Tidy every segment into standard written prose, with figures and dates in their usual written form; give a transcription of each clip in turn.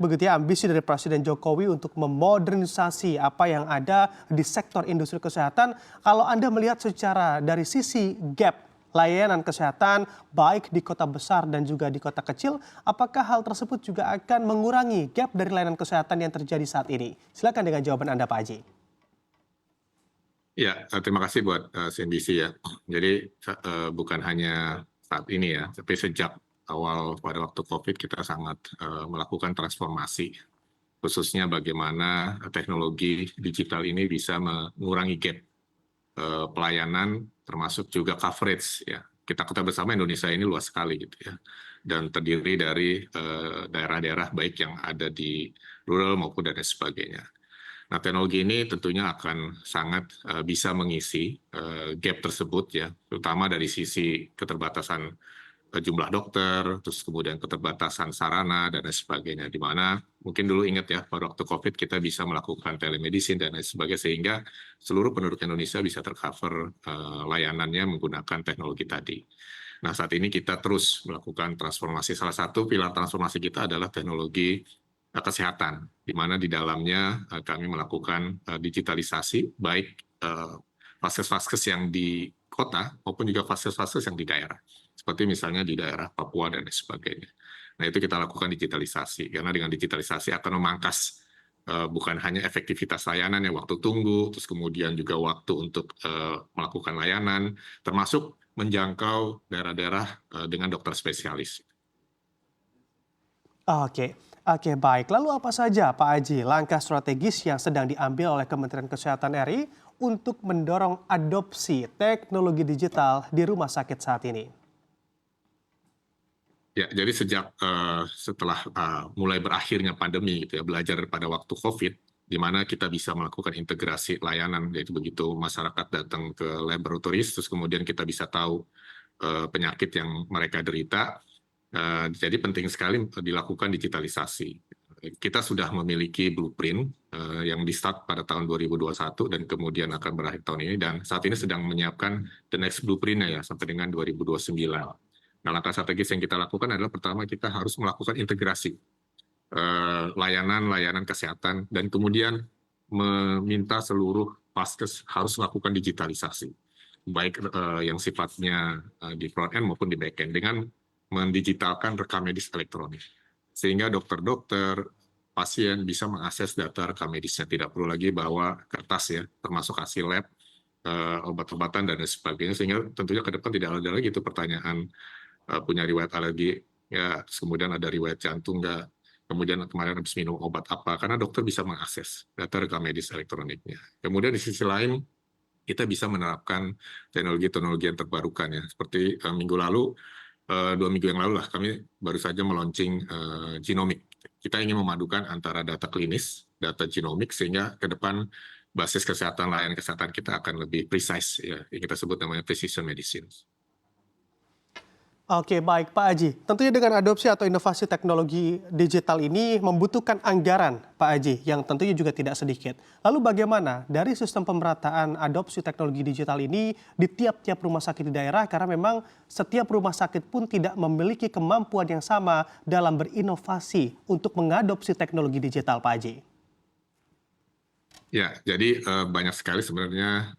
begitu ya ambisi dari Presiden Jokowi untuk memodernisasi apa yang ada di sektor industri kesehatan. Kalau Anda melihat secara dari sisi gap layanan kesehatan baik di kota besar dan juga di kota kecil, apakah hal tersebut juga akan mengurangi gap dari layanan kesehatan yang terjadi saat ini? Silakan dengan jawaban Anda, Pak Haji. Ya, terima kasih buat CNBC ya. Jadi bukan hanya saat ini ya, tapi sejak awal pada waktu COVID kita sangat melakukan transformasi, khususnya bagaimana teknologi digital ini bisa mengurangi gap pelayanan, termasuk juga coverage ya. Kita bersama Indonesia ini luas sekali gitu ya, dan terdiri dari daerah-daerah baik yang ada di rural maupun dan sebagainya. Nah, teknologi ini tentunya akan sangat bisa mengisi gap tersebut ya, terutama dari sisi keterbatasan jumlah dokter, terus kemudian keterbatasan sarana dan lain sebagainya. Di mana mungkin dulu ingat ya, pada waktu COVID kita bisa melakukan telemedicine dan lain sebagainya, sehingga seluruh penduduk Indonesia bisa tercover layanannya menggunakan teknologi tadi. Nah, saat ini kita terus melakukan transformasi. Salah satu pilar transformasi kita adalah teknologi kesehatan, di mana di dalamnya kami melakukan digitalisasi, baik vaskes-vaskes yang di kota maupun juga vaskes-vaskes yang di daerah, seperti misalnya di daerah Papua dan sebagainya. Nah, itu kita lakukan digitalisasi, karena dengan digitalisasi akan memangkas bukan hanya efektivitas layanan ya, waktu tunggu, terus kemudian juga waktu untuk melakukan layanan, termasuk menjangkau daerah-daerah dengan dokter spesialis. Oke, baik. Lalu apa saja, Pak Haji, langkah strategis yang sedang diambil oleh Kementerian Kesehatan RI untuk mendorong adopsi teknologi digital di rumah sakit saat ini? Ya, jadi sejak setelah mulai berakhirnya pandemi gitu ya, belajar pada waktu COVID, di mana kita bisa melakukan integrasi layanan, yaitu begitu masyarakat datang ke laboratoris, terus kemudian kita bisa tahu penyakit yang mereka derita. Jadi penting sekali dilakukan digitalisasi. Kita sudah memiliki blueprint yang di-start pada tahun 2021 dan kemudian akan berakhir tahun ini, dan saat ini sedang menyiapkan the next blueprint-nya ya, sampai dengan 2029. Nah, langkah strategis yang kita lakukan adalah pertama kita harus melakukan integrasi layanan kesehatan, dan kemudian meminta seluruh vaskes harus melakukan digitalisasi, baik yang sifatnya di front end maupun di back end, dengan mendigitalkan rekam medis elektronik, sehingga dokter-dokter, pasien bisa mengakses data rekam medisnya, tidak perlu lagi bawa kertas ya, termasuk hasil lab, obat-obatan dan sebagainya, sehingga tentunya ke depan tidak ada lagi itu pertanyaan punya riwayat alergi ya, kemudian ada riwayat jantung nggak, kemudian kemarin habis minum obat apa, karena dokter bisa mengakses data rekam medis elektroniknya. Kemudian di sisi lain kita bisa menerapkan teknologi-teknologi yang terbarukan ya, seperti minggu lalu, 2 minggu yang lalu lah, kami baru saja meluncing genomik. Kita ingin memadukan antara data klinis, data genomik, sehingga ke depan basis kesehatan, layanan kesehatan kita akan lebih precise ya, yang kita sebut namanya precision medicine. Oke, baik Pak Haji. Tentunya dengan adopsi atau inovasi teknologi digital ini membutuhkan anggaran, Pak Haji, yang tentunya juga tidak sedikit. Lalu bagaimana dari sistem pemerataan adopsi teknologi digital ini di tiap-tiap rumah sakit di daerah, karena memang setiap rumah sakit pun tidak memiliki kemampuan yang sama dalam berinovasi untuk mengadopsi teknologi digital, Pak Haji? Ya, jadi banyak sekali sebenarnya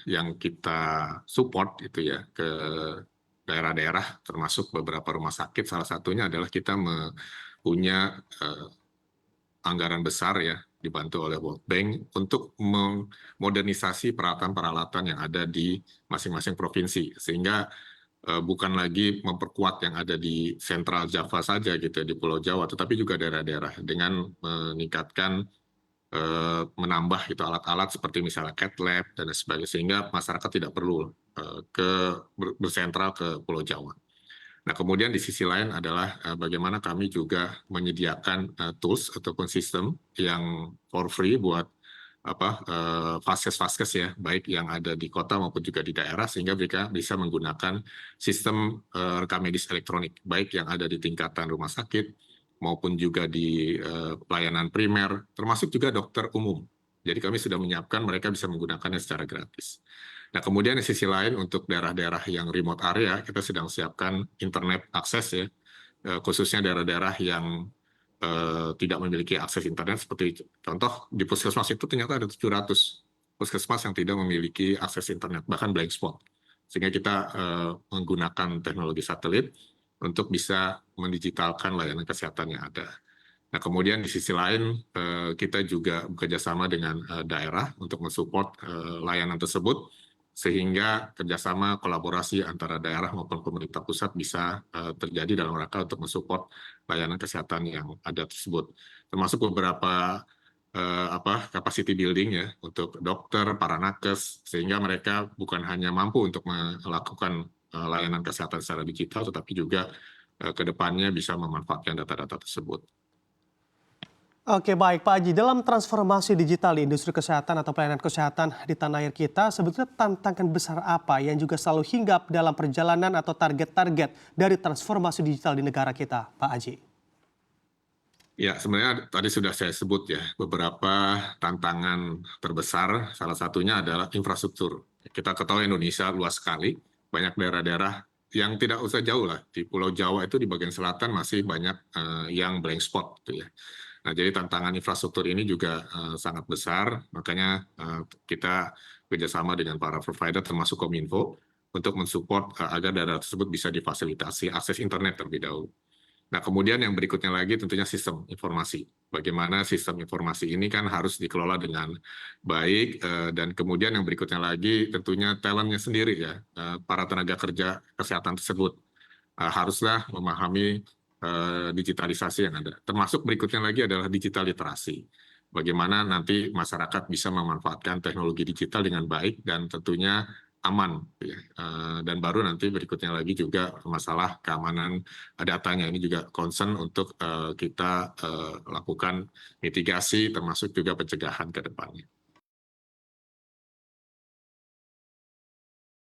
yang kita support itu ya ke daerah-daerah, termasuk beberapa rumah sakit. Salah satunya adalah kita punya anggaran besar ya, dibantu oleh World Bank untuk memodernisasi peralatan-peralatan yang ada di masing-masing provinsi, sehingga bukan lagi memperkuat yang ada di Sentral Java saja gitu, di Pulau Jawa, tetapi juga daerah-daerah, dengan meningkatkan menambah itu alat-alat seperti misalnya cath lab dan sebagainya, sehingga masyarakat tidak perlu bersentral ke Pulau Jawa. Nah, kemudian di sisi lain adalah bagaimana kami juga menyediakan tools ataupun sistem yang for free buat vaskes-vaskes ya, baik yang ada di kota maupun juga di daerah, sehingga mereka bisa menggunakan sistem rekam medis elektronik, baik yang ada di tingkatan rumah sakit maupun juga di pelayanan primer, termasuk juga dokter umum. Jadi kami sudah menyiapkan mereka bisa menggunakannya secara gratis. Nah, kemudian di sisi lain untuk daerah-daerah yang remote area, kita sedang siapkan internet akses ya, khususnya daerah-daerah yang tidak memiliki akses internet, seperti contoh di puskesmas itu ternyata ada 700 puskesmas yang tidak memiliki akses internet, bahkan blank spot. Sehingga kita menggunakan teknologi satelit untuk bisa mendigitalkan layanan kesehatan yang ada. Nah, kemudian di sisi lain kita juga bekerjasama dengan daerah untuk mensupport layanan tersebut, sehingga kerjasama kolaborasi antara daerah maupun pemerintah pusat bisa terjadi dalam rangka untuk mensupport layanan kesehatan yang ada tersebut. Termasuk beberapa capacity building ya untuk dokter, para nakes, sehingga mereka bukan hanya mampu untuk melakukan layanan kesehatan secara digital, tetapi juga ke depannya bisa memanfaatkan data-data tersebut. Oke, baik Pak Haji. Dalam transformasi digital di industri kesehatan atau pelayanan kesehatan di tanah air kita, sebetulnya tantangan besar apa yang juga selalu hinggap dalam perjalanan atau target-target dari transformasi digital di negara kita, Pak Haji? Ya, sebenarnya tadi sudah saya sebut ya, beberapa tantangan terbesar, salah satunya adalah infrastruktur. Kita ketahui Indonesia luas sekali, banyak daerah-daerah yang tidak usah jauh lah. Di Pulau Jawa itu di bagian selatan masih banyak yang blank spot gitu ya. Nah, jadi tantangan infrastruktur ini juga sangat besar, makanya kita kerjasama dengan para provider termasuk Kominfo untuk mensupport agar daerah tersebut bisa difasilitasi akses internet terlebih dahulu. Nah, kemudian yang berikutnya lagi tentunya sistem informasi. Bagaimana sistem informasi ini kan harus dikelola dengan baik, dan kemudian yang berikutnya lagi tentunya talentnya sendiri ya, para tenaga kerja kesehatan tersebut haruslah memahami digitalisasi yang ada. Termasuk berikutnya lagi adalah digital literasi. Bagaimana nanti masyarakat bisa memanfaatkan teknologi digital dengan baik dan tentunya aman. Ya. Dan baru nanti berikutnya lagi juga masalah keamanan datanya. Ini juga concern untuk kita lakukan mitigasi termasuk juga pencegahan ke depannya.